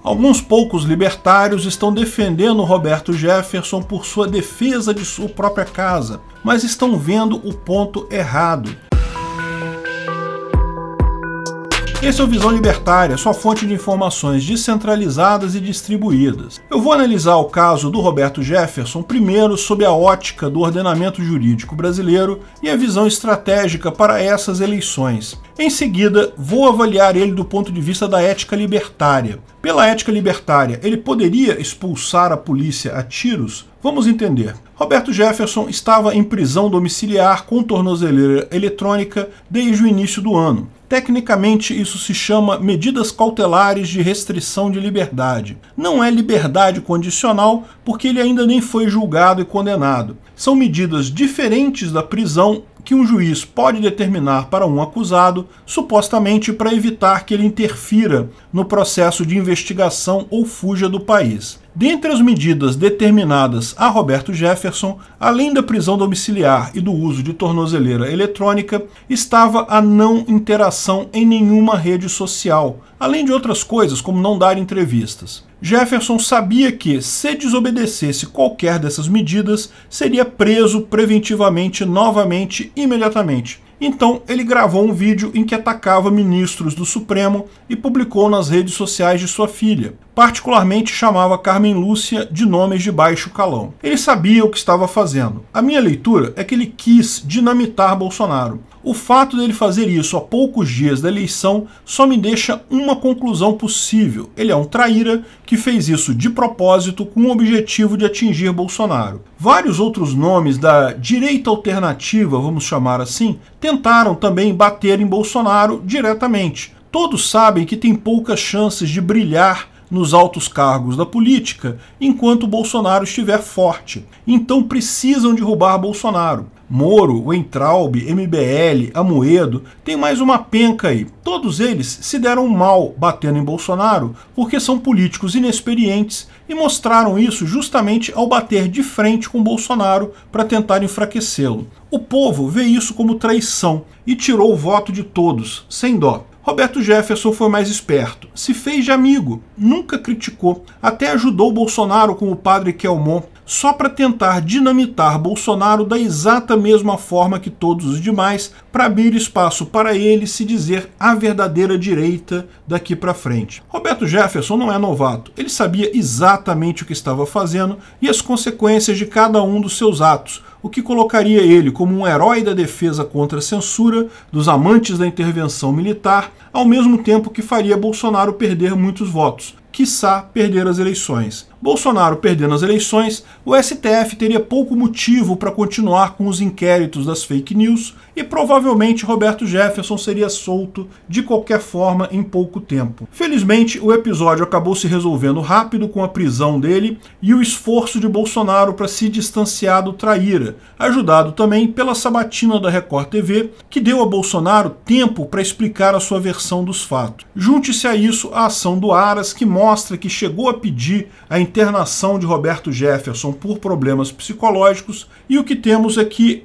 Alguns poucos libertários estão defendendo Roberto Jefferson por sua defesa de sua própria casa, mas estão vendo o ponto errado. Esse é o Visão Libertária, sua fonte de informações descentralizadas e distribuídas. Eu vou analisar o caso do Roberto Jefferson primeiro sob a ótica do ordenamento jurídico brasileiro e a visão estratégica para essas eleições. Em seguida, vou avaliar ele do ponto de vista da ética libertária. Pela ética libertária, ele poderia expulsar a polícia a tiros? Vamos entender. Roberto Jefferson estava em prisão domiciliar com tornozeleira eletrônica desde o início do ano. Tecnicamente, isso se chama medidas cautelares de restrição de liberdade. Não é liberdade condicional, porque ele ainda nem foi julgado e condenado. São medidas diferentes da prisão que um juiz pode determinar para um acusado, supostamente para evitar que ele interfira no processo de investigação ou fuja do país. Dentre as medidas determinadas a Roberto Jefferson, além da prisão domiciliar e do uso de tornozeleira eletrônica, estava a não interação em nenhuma rede social, além de outras coisas como não dar entrevistas. Jefferson sabia que, se desobedecesse qualquer dessas medidas, seria preso preventivamente novamente, imediatamente. Então, ele gravou um vídeo em que atacava ministros do Supremo e publicou nas redes sociais de sua filha. Particularmente chamava Carmen Lúcia de nomes de baixo calão. Ele sabia o que estava fazendo. A minha leitura é que ele quis dinamitar Bolsonaro. O fato dele fazer isso a poucos dias da eleição só me deixa uma conclusão possível. Ele é um traíra que fez isso de propósito com o objetivo de atingir Bolsonaro. Vários outros nomes da direita alternativa, vamos chamar assim, tentaram também bater em Bolsonaro diretamente. Todos sabem que tem poucas chances de brilhar nos altos cargos da política enquanto Bolsonaro estiver forte. Então precisam derrubar Bolsonaro. Moro, Weintraub, MBL, Amoedo, tem mais uma penca aí. Todos eles se deram mal batendo em Bolsonaro porque são políticos inexperientes e mostraram isso justamente ao bater de frente com Bolsonaro para tentar enfraquecê-lo. O povo vê isso como traição e tirou o voto de todos, sem dó. Roberto Jefferson foi mais esperto, se fez de amigo, nunca criticou, até ajudou Bolsonaro com o padre Kelmon, só para tentar dinamitar Bolsonaro da exata mesma forma que todos os demais, para abrir espaço para ele se dizer a verdadeira direita daqui para frente. Roberto Jefferson não é novato, ele sabia exatamente o que estava fazendo e as consequências de cada um dos seus atos, o que colocaria ele como um herói da defesa contra a censura, dos amantes da intervenção militar, ao mesmo tempo que faria Bolsonaro perder muitos votos, quiçá perder as eleições. Bolsonaro perdendo as eleições, o STF teria pouco motivo para continuar com os inquéritos das fake news e provavelmente Roberto Jefferson seria solto de qualquer forma em pouco tempo. Felizmente, o episódio acabou se resolvendo rápido com a prisão dele e o esforço de Bolsonaro para se distanciar do traíra, ajudado também pela sabatina da Record TV, que deu a Bolsonaro tempo para explicar a sua versão dos fatos. Junte-se a isso a ação do Aras, que mostra que chegou a pedir a internação de Roberto Jefferson por problemas psicológicos, e o que temos é que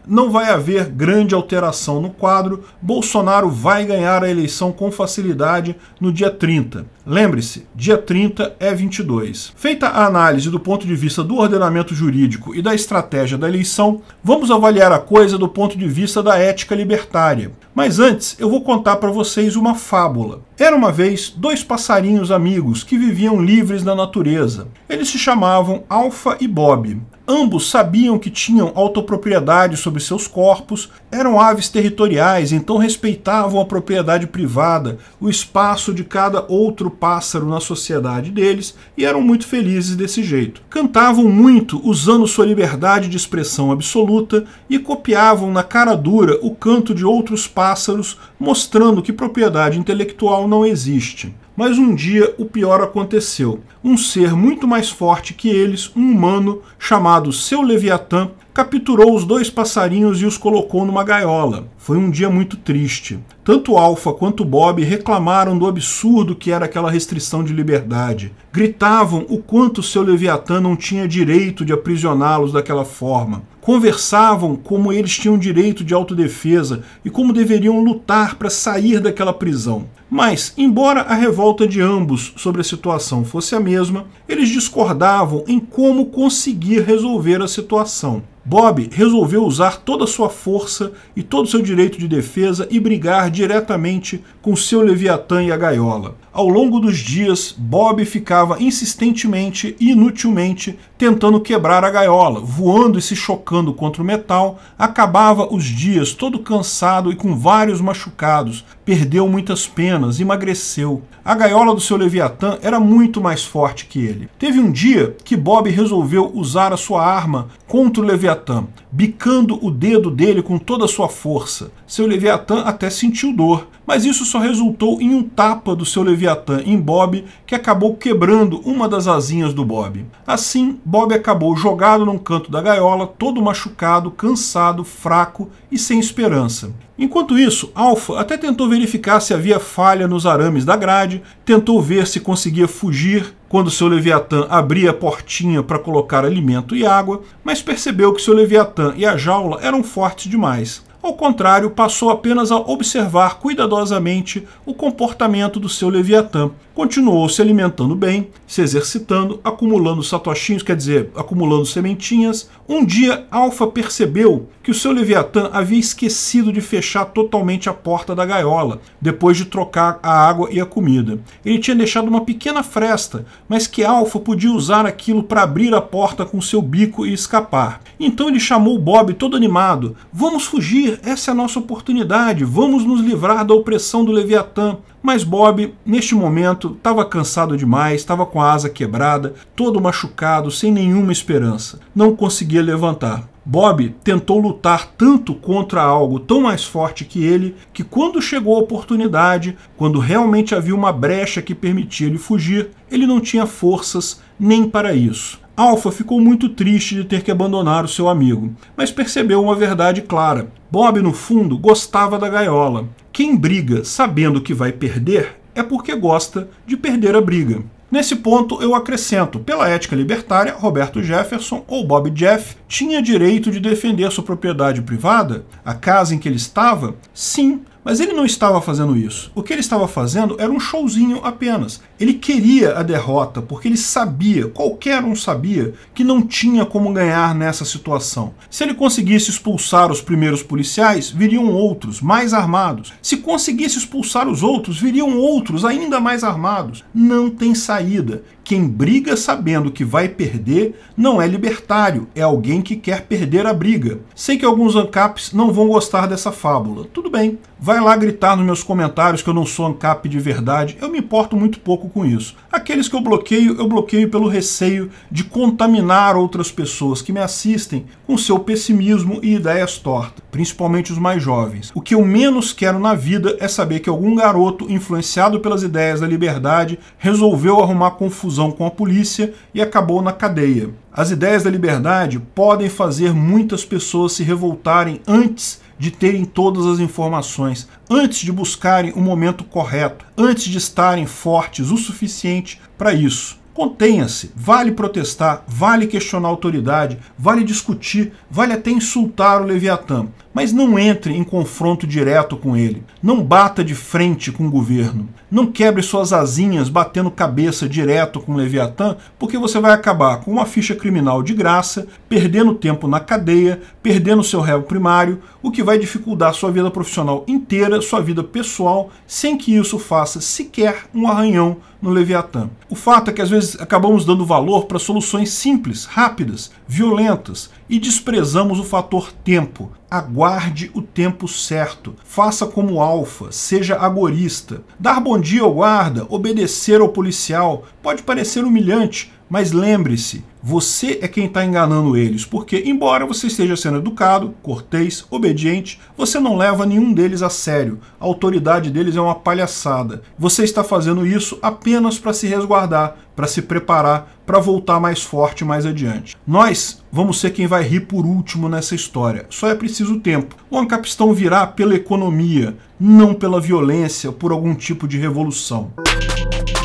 não vai haver grande alteração no quadro. Bolsonaro vai ganhar a eleição com facilidade no dia 30. Lembre-se, dia 30 é 22. Feita a análise do ponto de vista do ordenamento jurídico e da estratégia da eleição, vamos avaliar a coisa do ponto de vista da ética libertária. Mas antes, eu vou contar para vocês uma fábula. Era uma vez dois passarinhos amigos que viviam livres na natureza. Eles se chamavam Alfa e Bob. Ambos sabiam que tinham autopropriedade sobre seus corpos, eram aves territoriais, então respeitavam a propriedade privada, o espaço de cada outro pássaro na sociedade deles, e eram muito felizes desse jeito. Cantavam muito usando sua liberdade de expressão absoluta e copiavam na cara dura o canto de outros pássaros, mostrando que propriedade intelectual não existe. Mas um dia o pior aconteceu. Um ser muito mais forte que eles, um humano chamado Seu Leviatã, capturou os dois passarinhos e os colocou numa gaiola. Foi um dia muito triste. Tanto Alfa quanto Bob reclamaram do absurdo que era aquela restrição de liberdade. Gritavam o quanto Seu Leviatã não tinha direito de aprisioná-los daquela forma. Conversavam como eles tinham direito de autodefesa e como deveriam lutar para sair daquela prisão. Mas, embora a revolta de ambos sobre a situação fosse a mesma, eles discordavam em como conseguir resolver a situação. Bob resolveu usar toda a sua força e todo o seu direito de defesa e brigar diretamente com seu Leviatã e a gaiola. Ao longo dos dias, Bob ficava insistentemente e inutilmente tentando quebrar a gaiola, voando e se chocando contra o metal, acabava os dias todo cansado e com vários machucados, perdeu muitas penas, emagreceu. A gaiola do seu Leviatã era muito mais forte que ele. Teve um dia que Bob resolveu usar a sua arma contra o Leviatã, bicando o dedo dele com toda a sua força. Seu Leviatã até sentiu dor, mas isso só resultou em um tapa do seu Leviatã em Bob, que acabou quebrando uma das asinhas do Bob. Assim, Bob acabou jogado num canto da gaiola, todo machucado, cansado, fraco e sem esperança. Enquanto isso, Alpha até tentou verificar se havia falha nos arames da grade, tentou ver se conseguia fugir quando seu Leviatã abria a portinha para colocar alimento e água, mas percebeu que seu Leviatã e a jaula eram fortes demais. Ao contrário, passou apenas a observar cuidadosamente o comportamento do seu Leviatã. Continuou se alimentando bem, se exercitando, acumulando satoshinhos, quer dizer, acumulando sementinhas. Um dia, Alpha percebeu que o seu Leviatã havia esquecido de fechar totalmente a porta da gaiola, depois de trocar a água e a comida. Ele tinha deixado uma pequena fresta, mas que Alpha podia usar aquilo para abrir a porta com seu bico e escapar. Então ele chamou Bob todo animado. "Vamos fugir, essa é a nossa oportunidade, vamos nos livrar da opressão do Leviatã." Mas Bob, neste momento, estava cansado demais, estava com a asa quebrada, todo machucado, sem nenhuma esperança. Não conseguia levantar. Bob tentou lutar tanto contra algo tão mais forte que ele, que quando chegou a oportunidade, quando realmente havia uma brecha que permitia ele fugir, ele não tinha forças nem para isso. Alpha ficou muito triste de ter que abandonar o seu amigo, mas percebeu uma verdade clara. Bob, no fundo, gostava da gaiola. Quem briga sabendo que vai perder é porque gosta de perder a briga. Nesse ponto, eu acrescento, pela ética libertária, Roberto Jefferson, ou Bob Jeff, tinha direito de defender sua propriedade privada? A casa em que ele estava? Sim. Mas ele não estava fazendo isso. O que ele estava fazendo era um showzinho apenas. Ele queria a derrota, porque ele sabia, qualquer um sabia, que não tinha como ganhar nessa situação. Se ele conseguisse expulsar os primeiros policiais, viriam outros, mais armados. Se conseguisse expulsar os outros, viriam outros, ainda mais armados. Não tem saída. Quem briga sabendo que vai perder não é libertário, é alguém que quer perder a briga. Sei que alguns ANCAPs não vão gostar dessa fábula. Tudo bem, vai lá gritar nos meus comentários que eu não sou ANCAP de verdade, eu me importo muito pouco com isso. Aqueles que eu bloqueio pelo receio de contaminar outras pessoas que me assistem com seu pessimismo e ideias tortas, principalmente os mais jovens. O que eu menos quero na vida é saber que algum garoto, influenciado pelas ideias da liberdade, resolveu arrumar confusão com a polícia e acabou na cadeia. As ideias da liberdade podem fazer muitas pessoas se revoltarem antes de terem todas as informações, antes de buscarem o momento correto, antes de estarem fortes o suficiente para isso. Contenha-se, vale protestar, vale questionar a autoridade, vale discutir, vale até insultar o Leviatã, mas não entre em confronto direto com ele. Não bata de frente com o governo. Não quebre suas asinhas batendo cabeça direto com o Leviatã, porque você vai acabar com uma ficha criminal de graça, perdendo tempo na cadeia, perdendo seu réu primário, o que vai dificultar sua vida profissional inteira, sua vida pessoal, sem que isso faça sequer um arranhão no Leviatã. O fato é que às vezes acabamos dando valor para soluções simples, rápidas, violentas, e desprezamos o fator tempo. Aguarde o tempo certo. Faça como Alpha, seja agorista. Dar bom dia ao guarda, obedecer ao policial, pode parecer humilhante, mas lembre-se, você é quem está enganando eles, porque embora você esteja sendo educado, cortês, obediente, você não leva nenhum deles a sério. A autoridade deles é uma palhaçada. Você está fazendo isso apenas para se resguardar, para se preparar, para voltar mais forte mais adiante. Nós vamos ser quem vai rir por último nessa história. Só é preciso tempo. O Ancapistão virá pela economia, não pela violência, por algum tipo de revolução.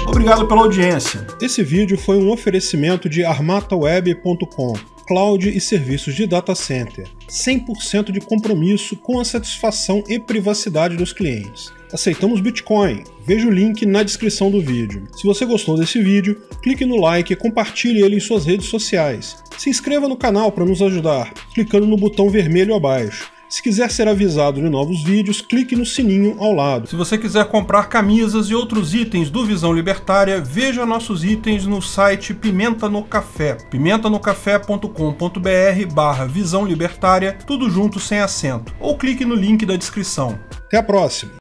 Obrigado pela audiência. Esse vídeo foi um oferecimento de armataweb.com, cloud e serviços de data center, 100% de compromisso com a satisfação e privacidade dos clientes. Aceitamos Bitcoin. Veja o link na descrição do vídeo. Se você gostou desse vídeo, clique no like e compartilhe ele em suas redes sociais. Se inscreva no canal para nos ajudar, clicando no botão vermelho abaixo. Se quiser ser avisado de novos vídeos, clique no sininho ao lado. Se você quiser comprar camisas e outros itens do Visão Libertária, veja nossos itens no site Pimenta no Café, pimentanocafé.com.br/Visão Libertária, tudo junto sem acento, ou clique no link da descrição. Até a próxima!